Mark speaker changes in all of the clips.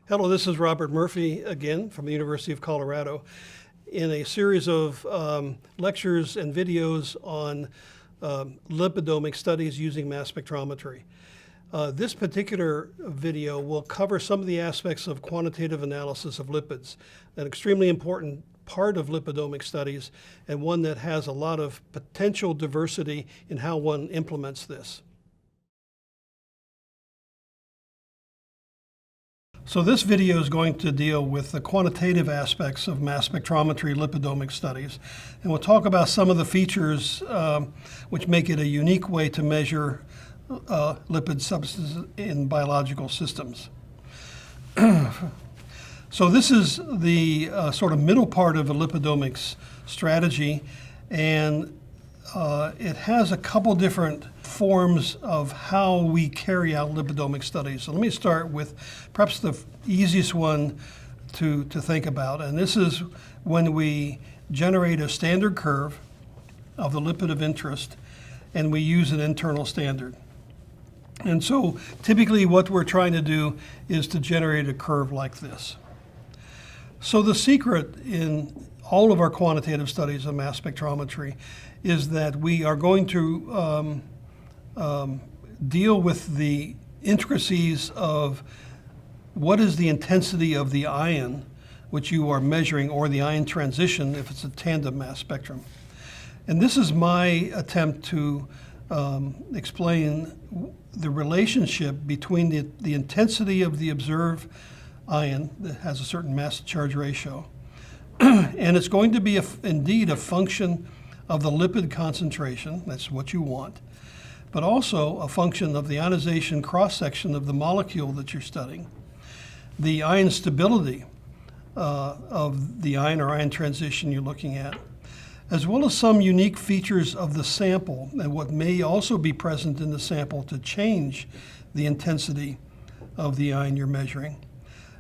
Speaker 1: Hello, this is Robert Murphy again from the University of Colorado in a series of lectures and videos on lipidomic studies using mass spectrometry. This particular video will cover some of the aspects of quantitative analysis of lipids, an extremely important part of lipidomic studies and one that has a lot of potential diversity in how one implements this. So this video is going to deal with the quantitative aspects of mass spectrometry lipidomic studies. And we'll talk about some of the features which make it a unique way to measure lipid substances in biological systems. So this is the sort of middle part of a lipidomics strategy, and it has a couple different forms of how we carry out lipidomic studies. So let me start with perhaps the easiest one to think about, and this is when we generate a standard curve of the lipid of interest and we use an internal standard. And so typically what we're trying to do is to generate a curve like this. So the secret in all of our quantitative studies of mass spectrometry is that we are going to deal with the intricacies of what is the intensity of the ion which you are measuring, or the ion transition if it's a tandem mass spectrum. And this is my attempt to explain the relationship between the intensity of the observed ion that has a certain mass to charge ratio, and it's going to be indeed a function of the lipid concentration, that's what you want, but also a function of the ionization cross-section of the molecule that you're studying, the ion stability of the ion or ion transition you're looking at, as well as some unique features of the sample and what may also be present in the sample to change the intensity of the ion you're measuring,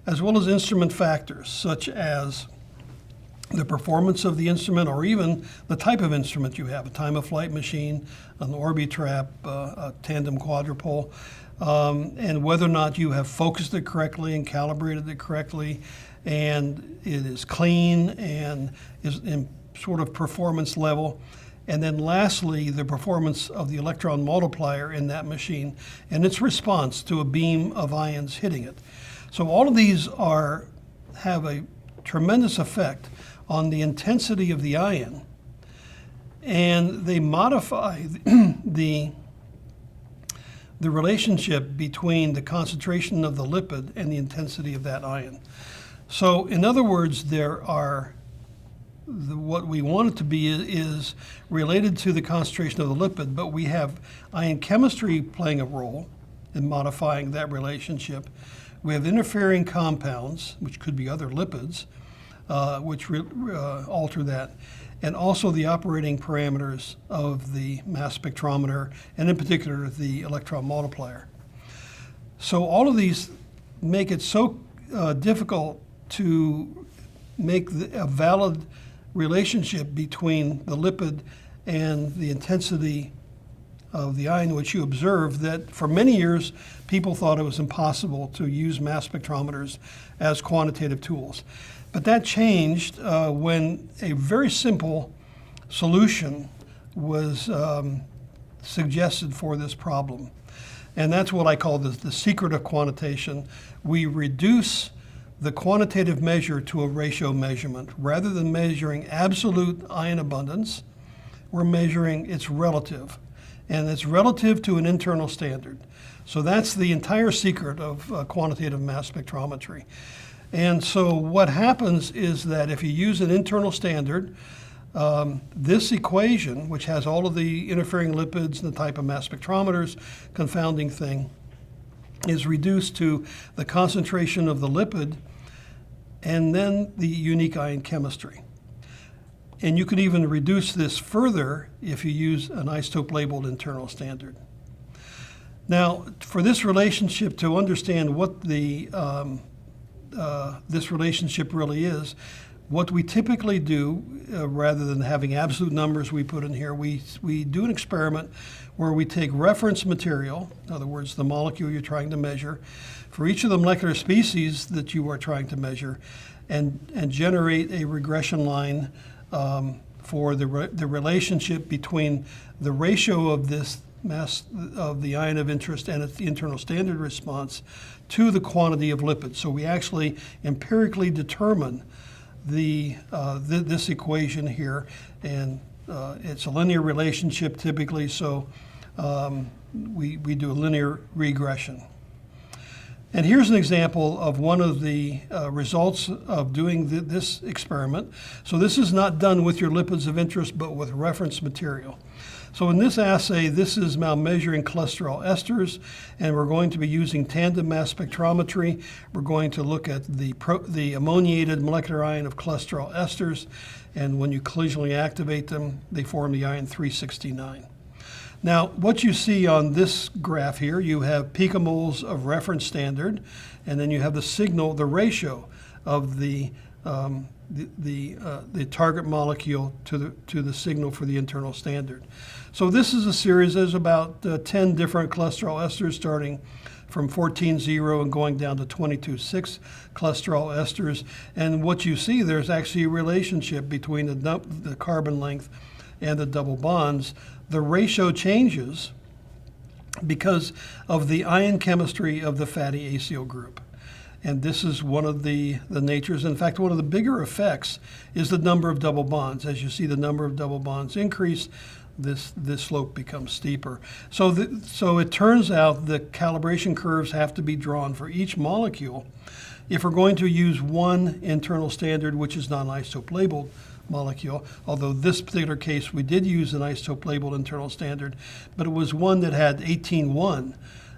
Speaker 1: as well as instrument factors such as the performance of the instrument, or even the type of instrument you have, a time-of-flight machine, an Orbitrap, a tandem quadrupole, and whether or not you have focused it correctly and calibrated it correctly, and it is clean and is in sort of performance level. And then lastly, the performance of the electron multiplier in that machine and its response to a beam of ions hitting it. So all of these have a tremendous effect on the intensity of the ion, and they modify the relationship between the concentration of the lipid and the intensity of that ion. So in other words, what we want it to be is related to the concentration of the lipid, but we have ion chemistry playing a role in modifying that relationship. We have interfering compounds, which could be other lipids, which alter that, and also the operating parameters of the mass spectrometer, and in particular the electron multiplier. So all of these make it so difficult to make a valid relationship between the lipid and the intensity of the ion which you observe, that for many years people thought it was impossible to use mass spectrometers as quantitative tools. But that changed when a very simple solution was suggested for this problem. And that's what I call the secret of quantitation. We reduce the quantitative measure to a ratio measurement. Rather than measuring absolute ion abundance, we're measuring its relative. And it's relative to an internal standard. So that's the entire secret of quantitative mass spectrometry. And so what happens is that if you use an internal standard, this equation, which has all of the interfering lipids and the type of mass spectrometers, confounding thing, is reduced to the concentration of the lipid and then the unique ion chemistry. And you can even reduce this further if you use an isotope labeled internal standard. Now, for this relationship to understand what this relationship really is, what we typically do, rather than having absolute numbers we put in here, we do an experiment where we take reference material, in other words, the molecule you're trying to measure, for each of the molecular species that you are trying to measure and generate a regression line for the relationship between the ratio of this mass of the ion of interest and its internal standard response to the quantity of lipids. So we actually empirically determine this equation here, and it's a linear relationship typically, so we do a linear regression. And here's an example of one of the results of doing this experiment. So this is not done with your lipids of interest, but with reference material. So in this assay, this is now measuring cholesterol esters, and we're going to be using tandem mass spectrometry. We're going to look at the ammoniated molecular ion of cholesterol esters, and when you collisionally activate them, they form the ion 369. Now, what you see on this graph here, you have picomoles of reference standard, and then you have the signal, the ratio of the target molecule to the signal for the internal standard. So this is a series. There's about 10 different cholesterol esters starting from 14.0 and going down to 22.6 cholesterol esters. And what you see, there's actually a relationship between the carbon length and the double bonds. The ratio changes because of the ion chemistry of the fatty acyl group. And this is one of the natures. In fact, one of the bigger effects is the number of double bonds. As you see the number of double bonds increase, this slope becomes steeper. So it turns out the calibration curves have to be drawn for each molecule if we're going to use one internal standard, which is not an isotope labeled molecule, although this particular case we did use an isotope labeled internal standard, but it was one that had 18.1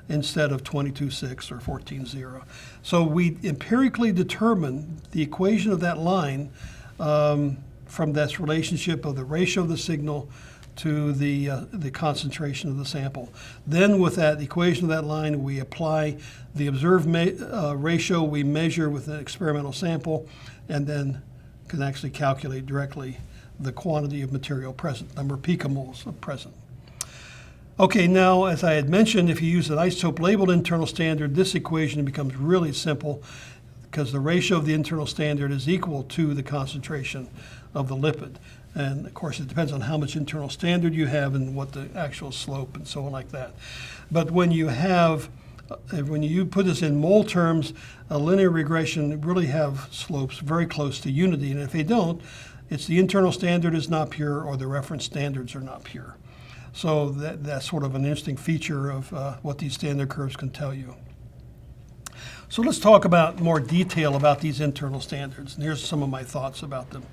Speaker 1: instead of 22.6 or 14.0. So we empirically determine the equation of that line from this relationship of the ratio of the signal to the concentration of the sample. Then with that equation of that line, we apply the observed ratio we measure with an experimental sample, and then can actually calculate directly the quantity of material present, number of picomoles of present. Okay, now, as I had mentioned, if you use an isotope labeled internal standard, this equation becomes really simple because the ratio of the internal standard is equal to the concentration of the lipid. And of course, it depends on how much internal standard you have and what the actual slope and so on like that. But when you put this in mole terms, a linear regression really have slopes very close to unity. And if they don't, it's the internal standard is not pure or the reference standards are not pure. So that's sort of an interesting feature of what these standard curves can tell you. So let's talk about more detail about these internal standards. And here's some of my thoughts about them.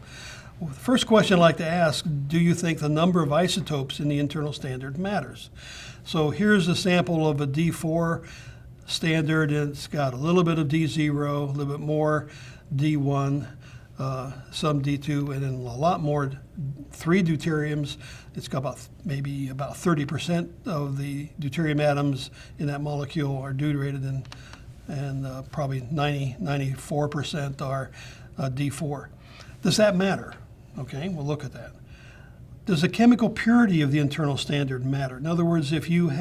Speaker 1: Well, the first question I'd like to ask, do you think the number of isotopes in the internal standard matters? So here's a sample of a D4 standard, and it's got a little bit of D0, a little bit more D1, some D2, and then a lot more 3 deuteriums. It's got maybe about 30% of the deuterium atoms in that molecule are deuterated, and probably 94% are D4. Does that matter? Okay, we'll look at that. Does the chemical purity of the internal standard matter? In other words, if you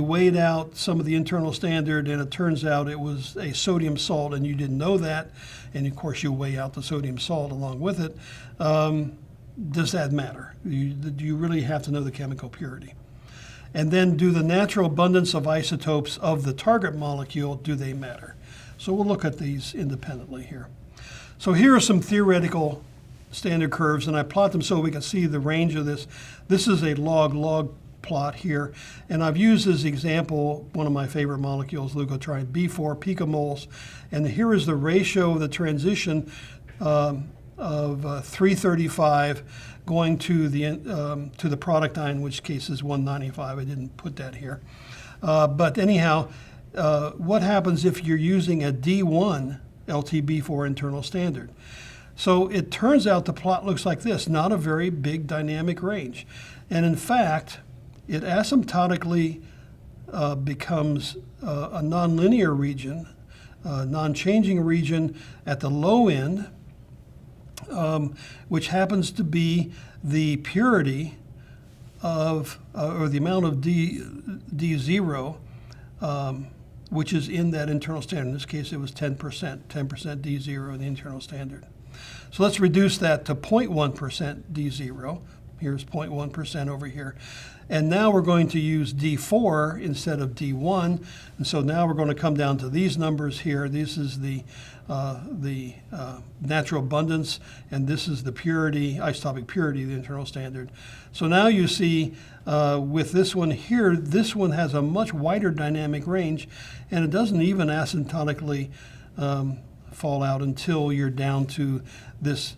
Speaker 1: weighed out some of the internal standard and it turns out it was a sodium salt and you didn't know that, and of course you weigh out the sodium salt along with it, does that matter? Do you really have to know the chemical purity? And then do the natural abundance of isotopes of the target molecule, do they matter? So we'll look at these independently here. So here are some theoretical standard curves, and I plot them so we can see the range of this. This is a log-log plot here, and I've used as example one of my favorite molecules, leukotriene B4 picomoles, and here is the ratio of the transition of 335 going to the product ion, in which case is 195. I didn't put that here, but anyhow, what happens if you're using a D1 LTB4 internal standard? So it turns out the plot looks like this, not a very big dynamic range. And in fact, it asymptotically becomes a nonlinear region, non-changing region at the low end, which happens to be the purity of, or the amount of D0 which is in that internal standard. In this case, it was 10%, 10% D0 in the internal standard. So let's reduce that to 0.1% D0. Here's 0.1% over here. And now we're going to use D4 instead of D1. And so now we're going to come down to these numbers here. This is the natural abundance, and this is the purity, isotopic purity of the internal standard. So now you see with this one here, this one has a much wider dynamic range, and it doesn't even asymptotically fall out until you're down to this,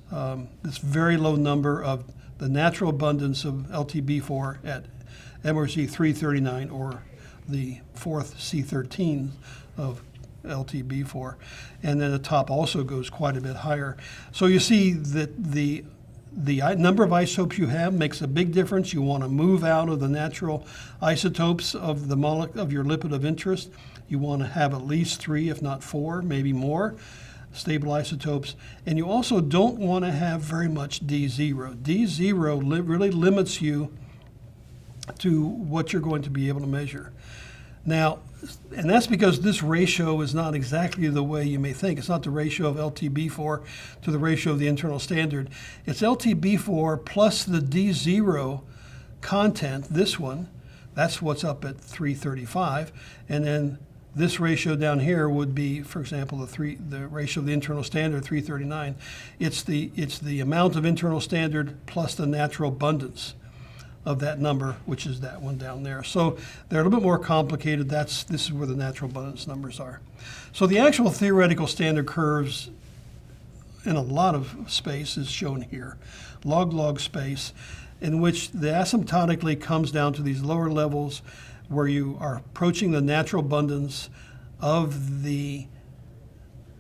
Speaker 1: this very low number of the natural abundance of LTB4 at MRC 339, or the fourth C13 of LTB4. And then the top also goes quite a bit higher. So you see that the number of isotopes you have makes a big difference. You want to move out of the natural isotopes of of your lipid of interest. You want to have at least 3, if not 4, maybe more stable isotopes. And you also don't want to have very much D0. D0 really limits you to what you're going to be able to measure. Now, and that's because this ratio is not exactly the way you may think. It's not the ratio of LTB4 to the ratio of the internal standard. It's LTB4 plus the D0 content, this one, that's what's up at 335, and then this ratio down here would be, for example, the ratio of the internal standard, 339. It's the amount of internal standard plus the natural abundance of that number, which is that one down there. So they're a little bit more complicated. This is where the natural abundance numbers are. So the actual theoretical standard curves in a lot of space is shown here, log space, in which the asymptotically comes down to these lower levels where you are approaching the natural abundance of the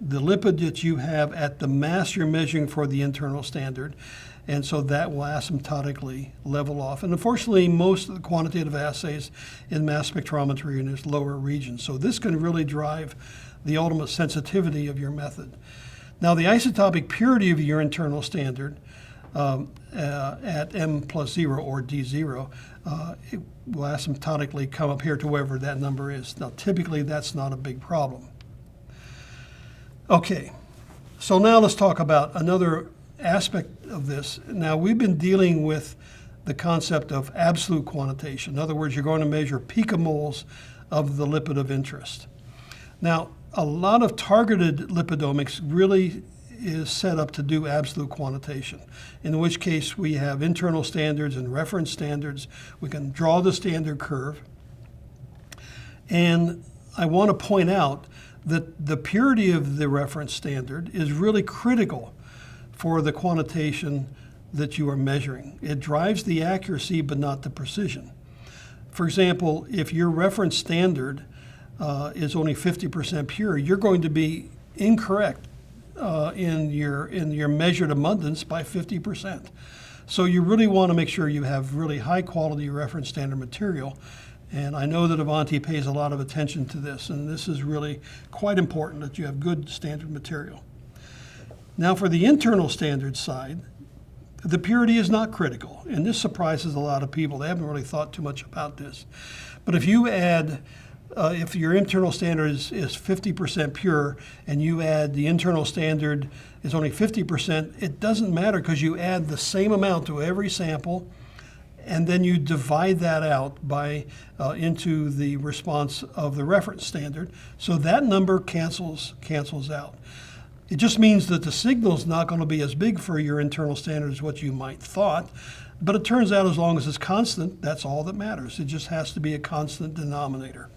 Speaker 1: lipid that you have at the mass you're measuring for the internal standard. And so that will asymptotically level off. And unfortunately, most of the quantitative assays in mass spectrometry are in this lower region. So this can really drive the ultimate sensitivity of your method. Now, the isotopic purity of your internal standard at M+0 or D0, it will asymptotically come up here to wherever that number is. Now, typically, that's not a big problem. Okay, so now let's talk about another aspect of this. Now, we've been dealing with the concept of absolute quantitation. In other words, you're going to measure picomoles of the lipid of interest. Now, a lot of targeted lipidomics really is set up to do absolute quantitation, in which case we have internal standards and reference standards. We can draw the standard curve. And I want to point out that the purity of the reference standard is really critical for the quantitation that you are measuring. It drives the accuracy, but not the precision. For example, if your reference standard is only 50% pure, you're going to be incorrect in your measured abundance by 50%. So you really want to make sure you have really high quality reference standard material. And I know that Avanti pays a lot of attention to this, and this is really quite important that you have good standard material. Now, for the internal standard side, the purity is not critical, and this surprises a lot of people. They haven't really thought too much about this. But if you add, if your internal standard is 50% pure, and you add the internal standard is only 50%, it doesn't matter because you add the same amount to every sample, and then you divide that out by into the response of the reference standard. So that number cancels out. It just means that the signal is not going to be as big for your internal standard as what you might thought, but it turns out as long as it's constant, that's all that matters. It just has to be a constant denominator.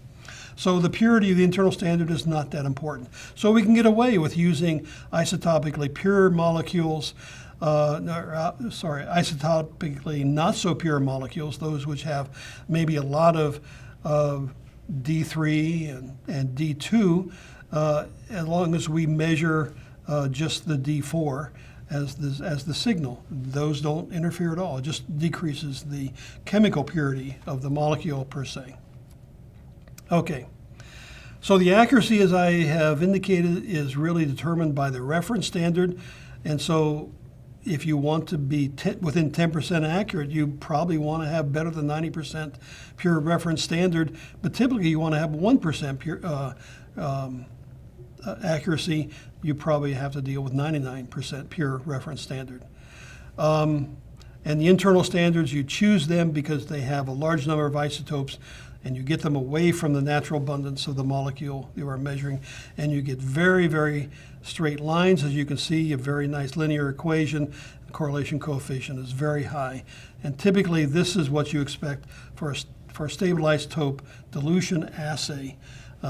Speaker 1: So the purity of the internal standard is not that important. So we can get away with using isotopically pure molecules, isotopically not so pure molecules, those which have maybe a lot of D3 and D2, as long as we measure just the D4 as the signal. Those don't interfere at all. It just decreases the chemical purity of the molecule per se. Okay, so the accuracy, as I have indicated, is really determined by the reference standard. And so if you want to be within 10% accurate, you probably want to have better than 90% pure reference standard, but typically you want to have 1% pure accuracy. You probably have to deal with 99% pure reference standard. And the internal standards, you choose them because they have a large number of isotopes, and you get them away from the natural abundance of the molecule you are measuring, and you get very, very straight lines. As you can see, a very nice linear equation. The correlation coefficient is very high. And typically, this is what you expect for a stable isotope dilution assay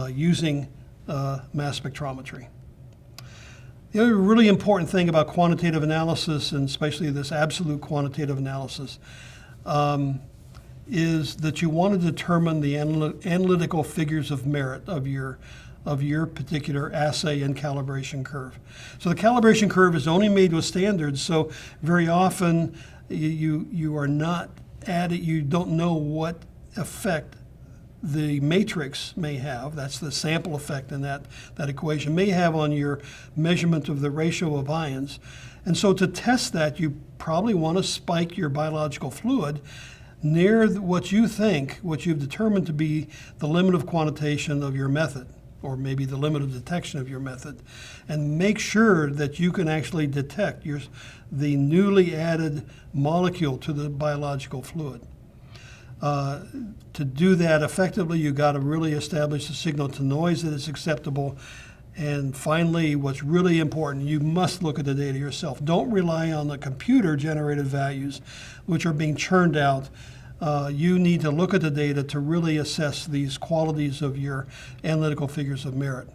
Speaker 1: using mass spectrometry. The other really important thing about quantitative analysis, and especially this absolute quantitative analysis, is that you want to determine the analytical figures of merit of your particular assay and calibration curve. So the calibration curve is only made with standards, so very often you are not you don't know what effect the matrix may have, that's the sample effect in that equation, may have on your measurement of the ratio of ions. And so to test that, you probably want to spike your biological fluid near what you've determined to be the limit of quantitation of your method, or maybe the limit of detection of your method, and make sure that you can actually detect the newly added molecule to the biological fluid. To do that effectively, you've got to really establish the signal to noise that is acceptable. And finally, what's really important, you must look at the data yourself. Don't rely on the computer-generated values, which are being churned out. You need to look at the data to really assess these qualities of your analytical figures of merit.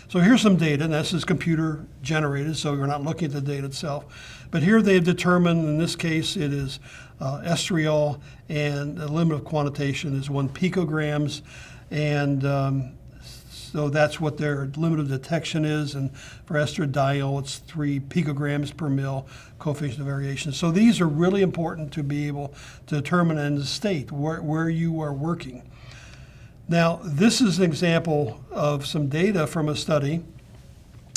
Speaker 1: So here's some data, and this is computer-generated, so you're not looking at the data itself. But here they've determined, in this case, it is estriol, and the limit of quantitation is 1 picograms, and so that's what their limit of detection is, and for estradiol, it's 3 picograms per mil, coefficient of variation. So these are really important to be able to determine and to state where you are working. Now, this is an example of some data from a study,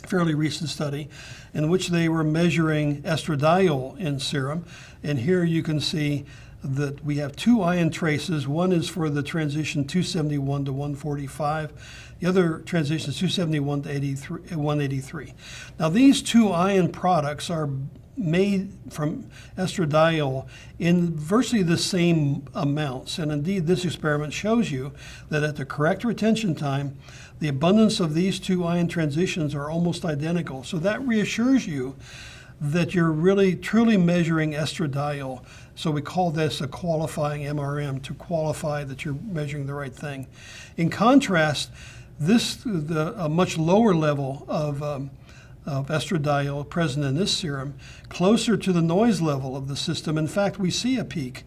Speaker 1: fairly recent study, in which they were measuring estradiol in serum. And here you can see that we have 2 ion traces. One is for the transition 271 to 145. The other transition is 271 to 183. Now, these 2 ion products are made from estradiol in virtually the same amounts. And indeed, this experiment shows you that at the correct retention time, the abundance of these 2 ion transitions are almost identical. So that reassures you that you're really truly measuring estradiol. So we call this a qualifying MRM, to qualify that you're measuring the right thing. In contrast, a much lower level of estradiol present in this serum, closer to the noise level of the system. In fact, we see a peak,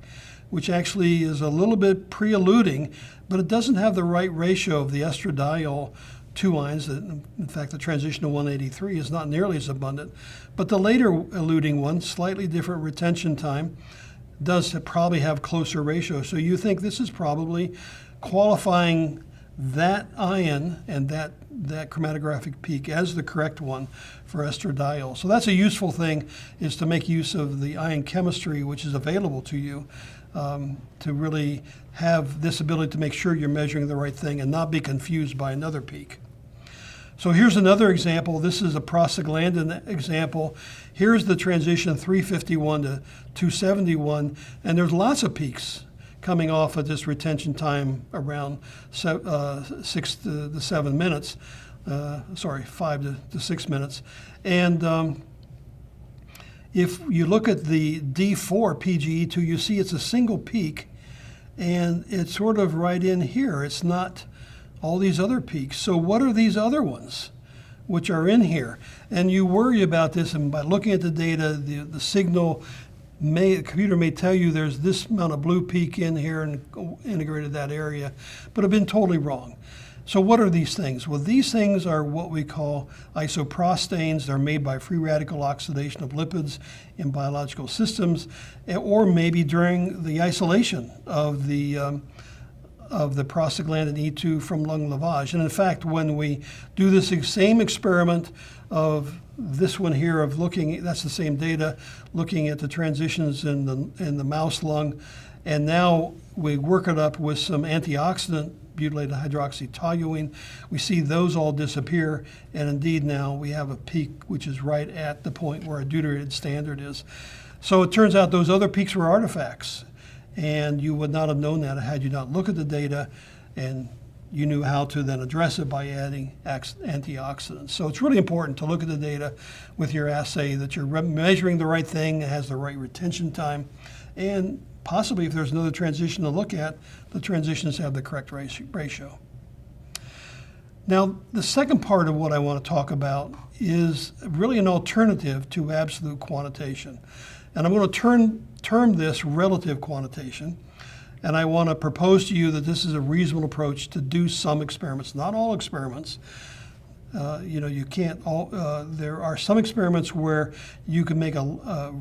Speaker 1: which actually is a little bit pre-eluting, but it doesn't have the right ratio of the estradiol 2 ions. In fact, the transition to 183 is not nearly as abundant. But the later eluting one, slightly different retention time, does probably have closer ratio. So you think this is probably qualifying that ion and that chromatographic peak as the correct one for estradiol. So that's a useful thing, is to make use of the ion chemistry which is available to you to really have this ability to make sure you're measuring the right thing and not be confused by another peak. So here's another example. This is a prostaglandin example. Here's the transition 351 to 271, and there's lots of peaks coming off at this retention time around 6 to 7 minutes, 5 to 6 minutes. And if you look at the D4 PGE2, you see it's a single peak, and it's sort of right in here. It's not all these other peaks. So what are these other ones which are in here? And you worry about this, and by looking at the data, the signal the computer may tell you there's this amount of blue peak in here and integrated that area, but have been totally wrong. So what are these things? Well, these things are what we call isoprostanes. They're made by free radical oxidation of lipids in biological systems, or maybe during the isolation of the of the prostaglandin E2 from lung lavage. And in fact, when we do this same experiment of this one here of looking, that's the same data, looking at the transitions in the mouse lung, and now we work it up with some antioxidant, butylated hydroxytoluene, we see those all disappear, and indeed now we have a peak which is right at the point where a deuterated standard is. So it turns out those other peaks were artifacts, and you would not have known that had you not looked at the data and you knew how to then address it by adding antioxidants. So it's really important to look at the data with your assay, that you're measuring the right thing, it has the right retention time, and possibly if there's another transition to look at, the transitions have the correct ratio. Now, the second part of what I want to talk about is really an alternative to absolute quantitation. And I'm going to term this relative quantitation. And I want to propose to you that this is a reasonable approach to do some experiments, not all experiments. You can't there are some experiments where you can make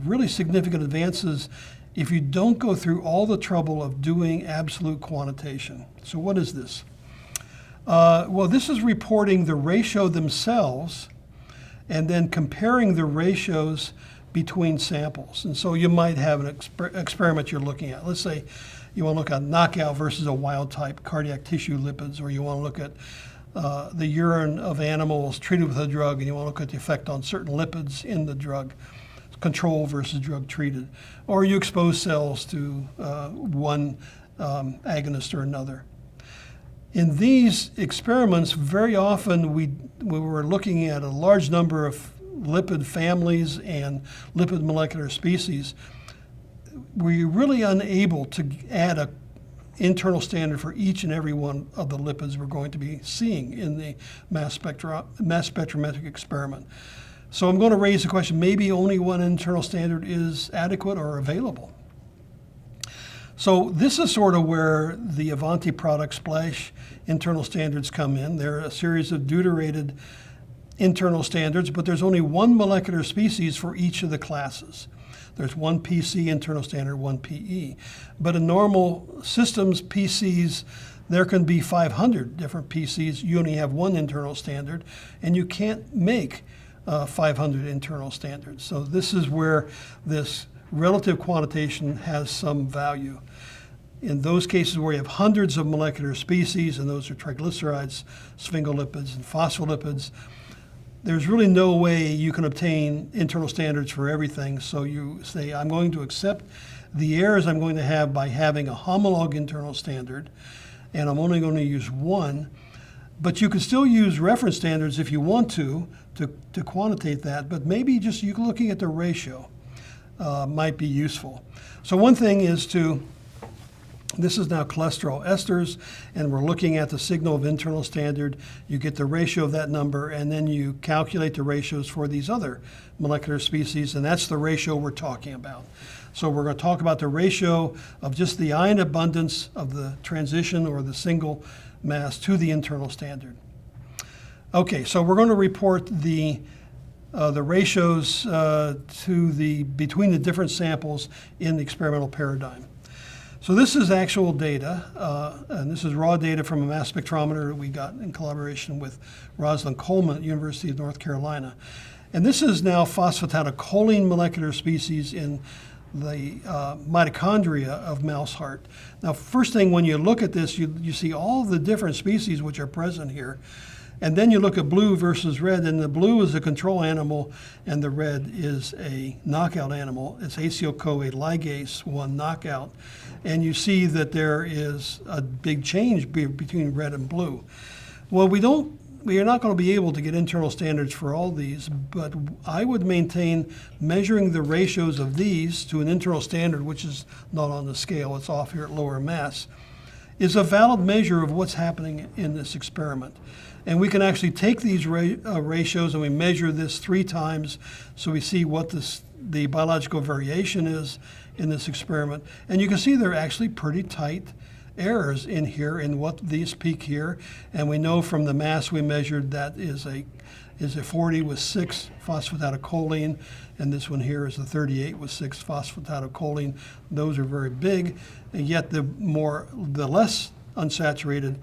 Speaker 1: really significant advances if you don't go through all the trouble of doing absolute quantitation. So what is this? Well, this is reporting the ratio themselves and then comparing the ratios between samples. And so you might have an experiment you're looking at. Let's say you want to look at knockout versus a wild type cardiac tissue lipids, or you want to look at the urine of animals treated with a drug, and you want to look at the effect on certain lipids in the drug, control versus drug treated. Or you expose cells to one agonist or another. In these experiments, very often we were looking at a large number of lipid families and lipid molecular species. We're really unable to add an internal standard for each and every one of the lipids we're going to be seeing in the mass spectrometric experiment. So I'm going to raise the question, maybe only one internal standard is adequate or available. So this is sort of where the Avanti product Splash internal standards come in. They're a series of deuterated internal standards, but there's only one molecular species for each of the classes. There's one PC internal standard, one PE. But in normal systems, PCs, there can be 500 different PCs. You only have one internal standard, and you can't make 500 internal standards. So this is where this relative quantitation has some value. In those cases where you have hundreds of molecular species, and those are triglycerides, sphingolipids, and phospholipids, there's really no way you can obtain internal standards for everything. So you say, I'm going to accept the errors I'm going to have by having a homolog internal standard, and I'm only going to use one. But you can still use reference standards if you want to quantitate that, but maybe just you looking at the ratio might be useful. So one thing is this is now cholesterol esters, and we're looking at the signal of internal standard. You get the ratio of that number, and then you calculate the ratios for these other molecular species, and that's the ratio we're talking about. So we're going to talk about the ratio of just the ion abundance of the transition or the single mass to the internal standard. Okay, so we're going to report the ratios between the different samples in the experimental paradigm. So this is actual data, and this is raw data from a mass spectrometer we got in collaboration with Rosalind Coleman at the University of North Carolina. And this is now phosphatidylcholine molecular species in the mitochondria of mouse heart. Now, first thing when you look at this, you see all the different species which are present here. And then you look at blue versus red, and the blue is a control animal, and the red is a knockout animal. It's acyl-CoA ligase 1 knockout. And you see that there is a big change between red and blue. Well, we are not going to be able to get internal standards for all these, but I would maintain measuring the ratios of these to an internal standard, which is not on the scale, it's off here at lower mass, is a valid measure of what's happening in this experiment. And we can actually take these ratios and we measure this 3 times so we see what the biological variation is in this experiment. And you can see they're actually pretty tight errors in here in what these peak here. And we know from the mass we measured that is a 40 with 6 phosphatidylcholine, and this one here is a 38 with 6 phosphatidylcholine. Those are very big, and yet the less unsaturated,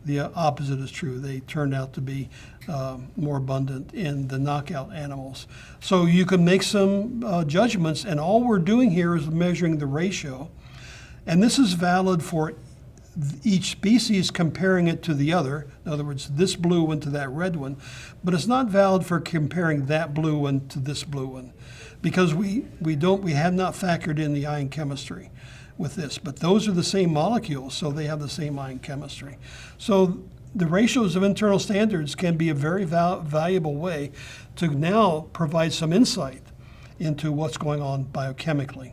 Speaker 1: the opposite is true. They turned out to be more abundant in the knockout animals. So you can make some judgments, and all we're doing here is measuring the ratio. And this is valid for each species, comparing it to the other. In other words, this blue one to that red one. But it's not valid for comparing that blue one to this blue one, because we have not factored in the ion chemistry with this. But those are the same molecules, so they have the same ion chemistry. So the ratios of internal standards can be a very valuable way to now provide some insight into what's going on biochemically.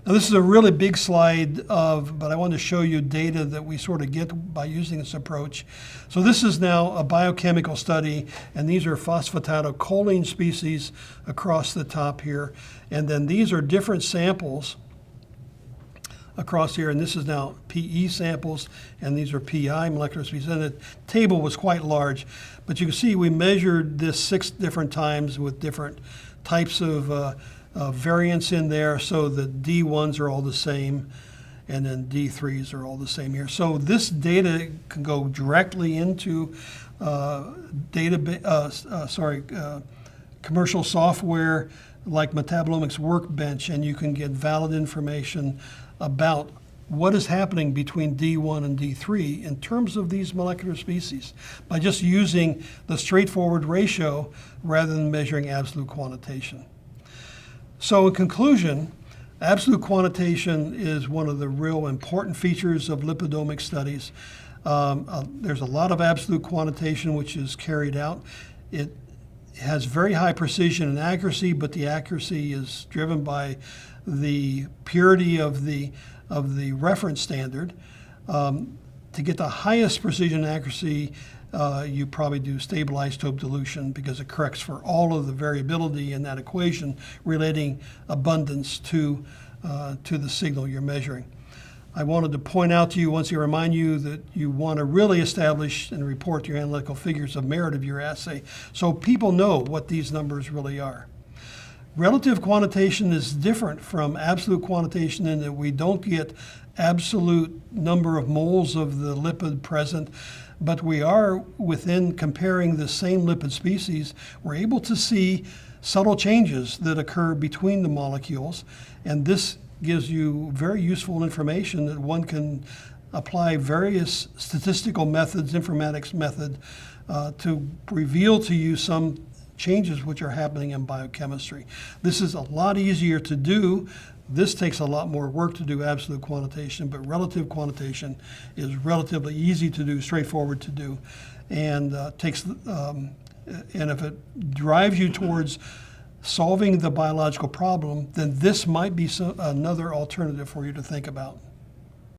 Speaker 1: Now, this is a really big slide, but I want to show you data that we sort of get by using this approach. So this is now a biochemical study, and these are phosphatidylcholine species across the top here. And then these are different samples across here, and this is now PE samples, and these are PI molecular species. And the table was quite large, but you can see we measured this 6 different times with different types of variants in there, so the D1s are all the same, and then D3s are all the same here. So this data can go directly into commercial software like Metabolomics Workbench, and you can get valid information about what is happening between D1 and D3 in terms of these molecular species by just using the straightforward ratio rather than measuring absolute quantitation. So in conclusion, absolute quantitation is one of the real important features of lipidomic studies. There's a lot of absolute quantitation which is carried out. It has very high precision and accuracy, but the accuracy is driven by the purity of the reference standard. To get the highest precision and accuracy, you probably do stable isotope dilution, because it corrects for all of the variability in that equation relating abundance to the signal you're measuring. I wanted to point out to you, once again, remind you that you want to really establish and report your analytical figures of merit of your assay so people know what these numbers really are. Relative quantitation is different from absolute quantitation in that we don't get absolute number of moles of the lipid present, but we are, within comparing the same lipid species, we're able to see subtle changes that occur between the molecules, and this gives you very useful information that one can apply various statistical methods, informatics method, to reveal to you some changes which are happening in biochemistry. This is a lot easier to do. This takes a lot more work to do absolute quantitation, but relative quantitation is relatively easy to do, straightforward to do, and and if it drives you towards solving the biological problem, then this might be another alternative for you to think about.